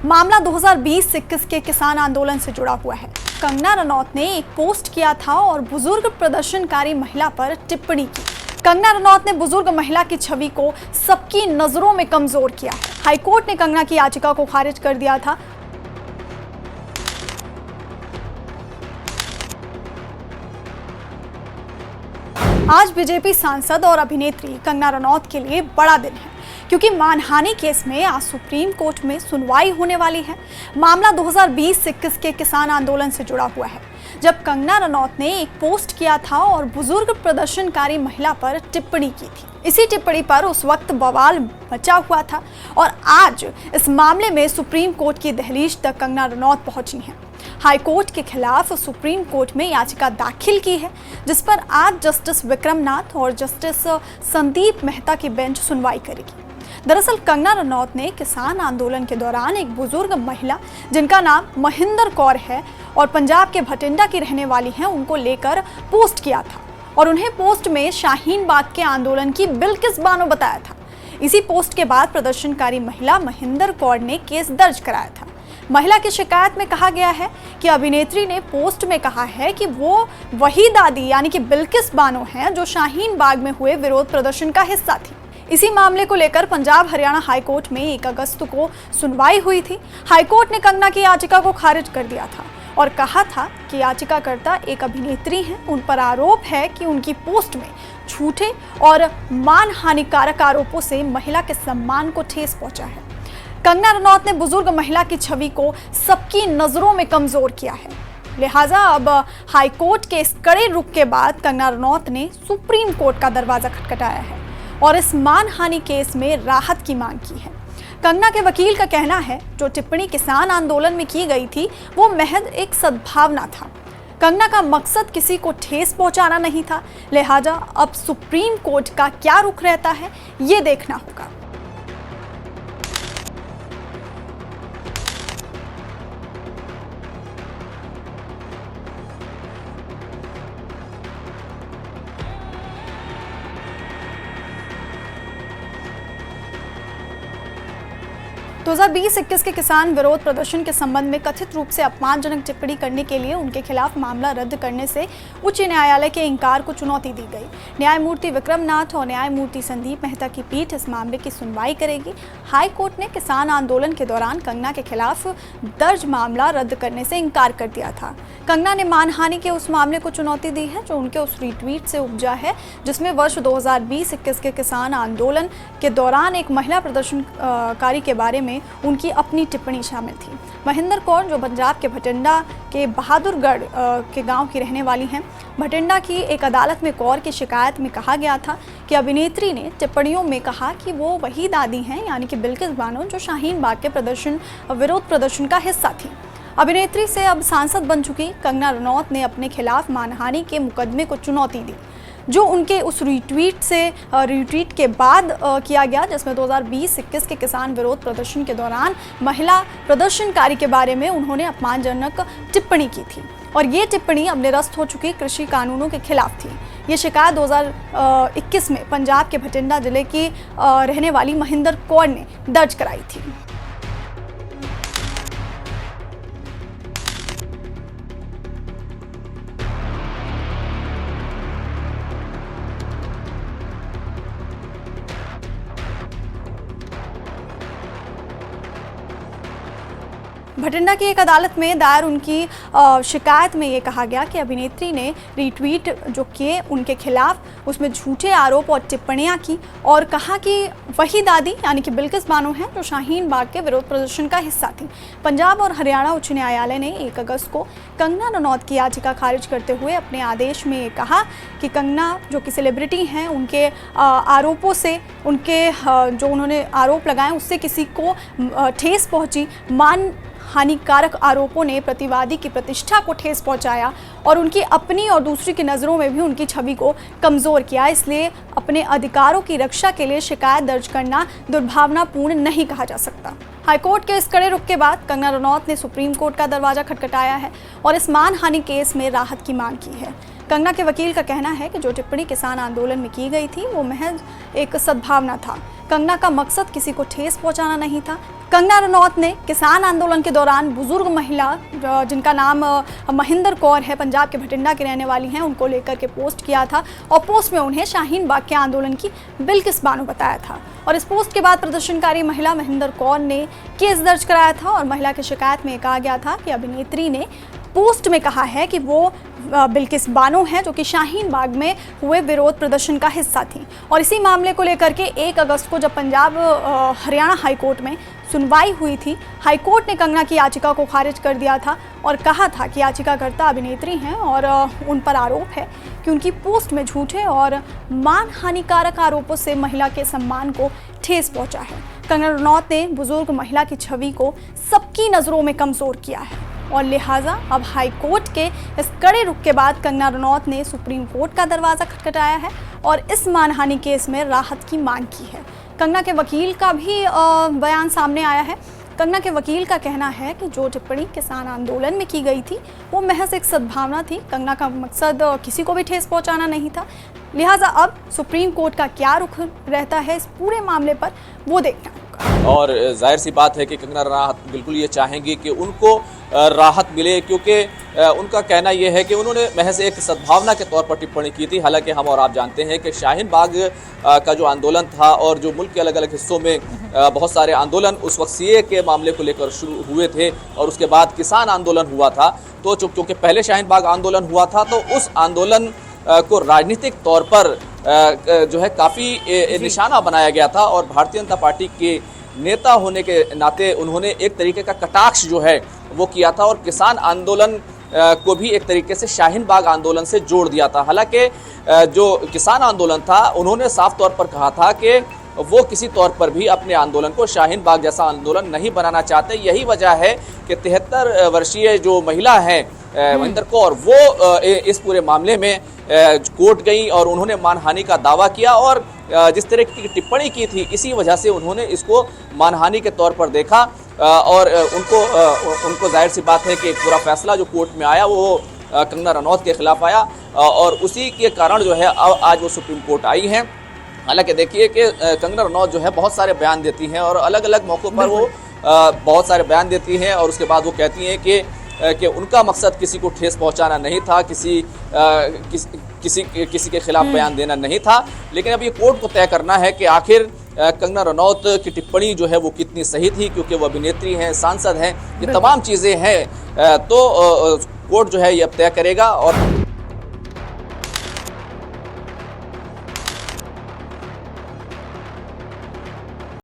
मामला 2020-21 के किसान आंदोलन से जुड़ा हुआ है। कंगना रनौत ने एक पोस्ट किया था और बुजुर्ग प्रदर्शनकारी महिला पर टिप्पणी की। कंगना रनौत ने बुजुर्ग महिला की छवि को सबकी नजरों में कमजोर किया है। हाईकोर्ट ने कंगना की याचिका को खारिज कर दिया था। आज बीजेपी सांसद और अभिनेत्री कंगना रनौत के लिए बड़ा दिन है, क्योंकि मानहानि केस में आज सुप्रीम कोर्ट में सुनवाई होने वाली है। मामला 2020-21 के किसान आंदोलन से जुड़ा हुआ है, जब कंगना रनौत ने एक पोस्ट किया था और बुजुर्ग प्रदर्शनकारी महिला पर टिप्पणी की थी। इसी टिप्पणी पर उस वक्त बवाल मचा हुआ था और आज इस मामले में सुप्रीम कोर्ट की दहलीज तक कंगना रनौत पहुंची हैं। हाई कोर्ट के खिलाफ सुप्रीम कोर्ट में याचिका दाखिल की है, जिस पर आज जस्टिस विक्रम नाथ और जस्टिस संदीप मेहता की बेंच सुनवाई करेगी। दरअसल कंगना रनौत ने किसान आंदोलन के दौरान एक बुजुर्ग महिला जिनका नाम महिंदर कौर है और पंजाब के भटिंडा की रहने वाली हैं, उनको लेकर पोस्ट किया था और उन्हें पोस्ट में शाहीन बाग के आंदोलन की बिल्किस बानो बताया था। इसी पोस्ट के बाद प्रदर्शनकारी महिला महिंदर कौर ने केस दर्ज कराया था। महिला की शिकायत में कहा गया है कि अभिनेत्री ने पोस्ट में कहा है कि वो वही दादी यानी कि बिल्किस बानो हैं जो शाहीन बाग में हुए विरोध प्रदर्शन का हिस्सा थी। इसी मामले को लेकर पंजाब हरियाणा हाईकोर्ट में 1 अगस्त को सुनवाई हुई थी। हाईकोर्ट ने कंगना की याचिका को खारिज कर दिया था और कहा था कि याचिकाकर्ता एक अभिनेत्री हैं, उन पर आरोप है कि उनकी पोस्ट में झूठे और मानहानिकारक आरोपों से महिला के सम्मान को ठेस पहुंचा है। कंगना रनौत ने बुजुर्ग महिला की छवि को सबकी नजरों में कमजोर किया है। लिहाजा अब हाईकोर्ट के इस कड़े रुख के बाद कंगना रनौत ने सुप्रीम कोर्ट का दरवाजा खटखटाया है और इस मानहानि केस में राहत की मांग की है। कंगना के वकील का कहना है जो टिप्पणी किसान आंदोलन में की गई थी वो महज एक सद्भावना था। कंगना का मकसद किसी को ठेस पहुंचाना नहीं था। लिहाजा अब सुप्रीम कोर्ट का क्या रुख रहता है ये देखना होगा। तो 2020-21 के किसान विरोध प्रदर्शन के संबंध में कथित रूप से अपमानजनक टिप्पणी करने के लिए उनके खिलाफ मामला रद्द करने से उच्च न्यायालय के इंकार को चुनौती दी गई। न्यायमूर्ति विक्रम नाथ और न्यायमूर्ति संदीप मेहता की पीठ इस मामले की सुनवाई करेगी। हाई कोर्ट ने किसान आंदोलन के दौरान कंगना के खिलाफ दर्ज मामला रद्द करने से इंकार कर दिया था। कंगना ने मानहानि के उस मामले को चुनौती दी है जो उनके उस रिट्वीट से उपजा है, जिसमें वर्ष 2020-21 के किसान आंदोलन के दौरान एक महिला प्रदर्शनकारी के बारे में उनकी अपनी टिप्पणी शामिल थी। महिंदर कौर जो पंजाब के भटिंडा के बहादुरगढ़ के गांव की रहने वाली हैं। भटिंडा की एक अदालत में कौर की शिकायत में कहा गया था कि अभिनेत्री ने टिप्पणियों में कहा कि वो वही दादी हैं यानी कि बिल्किस बानो जो शाहीन बाग के विरोध प्रदर्शन का हिस्सा थी। अभिनेत्री से अब सांसद बन चुकी कंगना रनौत ने अपने खिलाफ मानहानि के मुकदमे को चुनौती दी, जो उनके उस रिट्वीट के बाद किया गया, जिसमें 2020-21 के किसान विरोध प्रदर्शन के दौरान महिला प्रदर्शनकारी के बारे में उन्होंने अपमानजनक टिप्पणी की थी और ये टिप्पणी अब निरस्त हो चुकी कृषि कानूनों के खिलाफ थी। ये शिकायत 2021 में पंजाब के भटिंडा जिले की रहने वाली महिंदर कौर ने दर्ज कराई थी। भटिंडा की एक अदालत में दायर उनकी शिकायत में ये कहा गया कि अभिनेत्री ने रिट्वीट जो किए उनके खिलाफ उसमें झूठे आरोप और टिप्पणियां की और कहा कि वही दादी यानी कि बिल्किस बानो हैं जो शाहीन बाग के विरोध प्रदर्शन का हिस्सा थी। पंजाब और हरियाणा उच्च न्यायालय ने 1 अगस्त को कंगना रनौत की याचिका खारिज करते हुए अपने आदेश में ये कहा कि कंगना जो कि सेलिब्रिटी हैं उनके आरोपों से उनके जो उन्होंने आरोप लगाए उससे किसी को ठेस पहुंची। हानिकारक आरोपों ने प्रतिवादी की प्रतिष्ठा को ठेस पहुंचाया और उनकी अपनी और दूसरी की नज़रों में भी उनकी छवि को कमज़ोर किया। इसलिए अपने अधिकारों की रक्षा के लिए शिकायत दर्ज करना दुर्भावनापूर्ण नहीं कहा जा सकता। हाईकोर्ट के इस कड़े रुख के बाद कंगना रनौत ने सुप्रीम कोर्ट का दरवाजा खटखटाया है और इस मानहानि केस में राहत की मांग की है। कंगना के वकील का कहना है कि जो टिप्पणी किसान आंदोलन में की गई थी वो महज एक सद्भावना था। कंगना का मकसद किसी को ठेस पहुंचाना नहीं था। कंगना रनौत ने किसान आंदोलन के दौरान बुजुर्ग महिला जिनका नाम महेंद्र कौर है, पंजाब के भटिंडा की रहने वाली हैं, उनको लेकर के पोस्ट किया था और पोस्ट में उन्हें शाहीन बाग के आंदोलन की बिल्किस बानो बताया था। और इस पोस्ट के बाद प्रदर्शनकारी महिला महेंद्र कौर ने केस दर्ज कराया था और महिला की शिकायत में कहा गया था कि अभिनेत्री ने पोस्ट में कहा है कि वो बिल्किस बानो है जो कि शाहीन बाग में हुए विरोध प्रदर्शन का हिस्सा थी। और इसी मामले को लेकर के 1 अगस्त को जब पंजाब हरियाणा हाईकोर्ट में सुनवाई हुई थी, हाईकोर्ट ने कंगना की याचिका को खारिज कर दिया था और कहा था कि याचिकाकर्ता अभिनेत्री हैं और उन पर आरोप है कि उनकी पोस्ट में झूठे और मानहानिकारक आरोपों से महिला के सम्मान को ठेस पहुंचा है। कंगना रनौत ने बुजुर्ग महिला की छवि को सबकी नज़रों में कमज़ोर किया है और लिहाजा अब हाई कोर्ट के इस कड़े रुख के बाद कंगना रनौत ने सुप्रीम कोर्ट का दरवाज़ा खटखटाया है और इस मानहानि केस में राहत की मांग की है। कंगना के वकील का भी बयान सामने आया है। कंगना के वकील का कहना है कि जो टिप्पणी किसान आंदोलन में की गई थी वो महज एक सद्भावना थी। कंगना का मकसद किसी को भी ठेस पहुंचाना नहीं था। लिहाजा अब सुप्रीम कोर्ट का क्या रुख रहता है इस पूरे मामले पर वो देखना होगा। और जाहिर सी बात है कि कंगना रनौत बिल्कुल ये चाहेंगी कि उनको राहत मिले, क्योंकि उनका कहना यह है कि उन्होंने महज एक सद्भावना के तौर पर टिप्पणी की थी। हालांकि हम और आप जानते हैं कि शाहीन बाग का जो आंदोलन था और जो मुल्क के अलग अलग हिस्सों में बहुत सारे आंदोलन उस वक्त सीए के मामले को लेकर शुरू हुए थे और उसके बाद किसान आंदोलन हुआ था। तो चूँकि पहले शाहीन बाग आंदोलन हुआ था तो उस आंदोलन को राजनीतिक तौर पर जो है काफ़ी निशाना बनाया गया था और भारतीय जनता पार्टी के नेता होने के नाते उन्होंने एक तरीके का कटाक्ष जो है वो किया था और किसान आंदोलन को भी एक तरीके से शाहीन बाग आंदोलन से जोड़ दिया था। हालांकि जो किसान आंदोलन था उन्होंने साफ तौर पर कहा था कि वो किसी तौर पर भी अपने आंदोलन को शाहीन बाग जैसा आंदोलन नहीं बनाना चाहते। यही वजह है कि 73 वर्षीय जो महिला है महेंद्र कौर, वो इस पूरे मामले में कोर्ट गई और उन्होंने मानहानि का दावा किया और जिस तरह की टिप्पणी की थी इसी वजह से उन्होंने इसको मानहानि के तौर पर देखा और उनको जाहिर सी बात है कि पूरा फैसला जो कोर्ट में आया वो कंगना रनौत के खिलाफ आया और उसी के कारण जो है आज वो सुप्रीम कोर्ट आई हैं। हालांकि देखिए कि कंगना रनौत जो है बहुत सारे बयान देती हैं और अलग अलग मौक़ों पर वो बहुत सारे बयान देती हैं और उसके बाद वो कहती हैं कि उनका मकसद किसी को ठेस पहुंचाना नहीं था, किसी के खिलाफ बयान देना नहीं था। लेकिन अब ये कोर्ट को तय करना है कि आखिर कंगना रनौत की टिप्पणी जो है वो कितनी सही थी, क्योंकि वो अभिनेत्री हैं, सांसद हैं, ये तमाम चीज़ें हैं। तो कोर्ट जो है ये अब तय करेगा और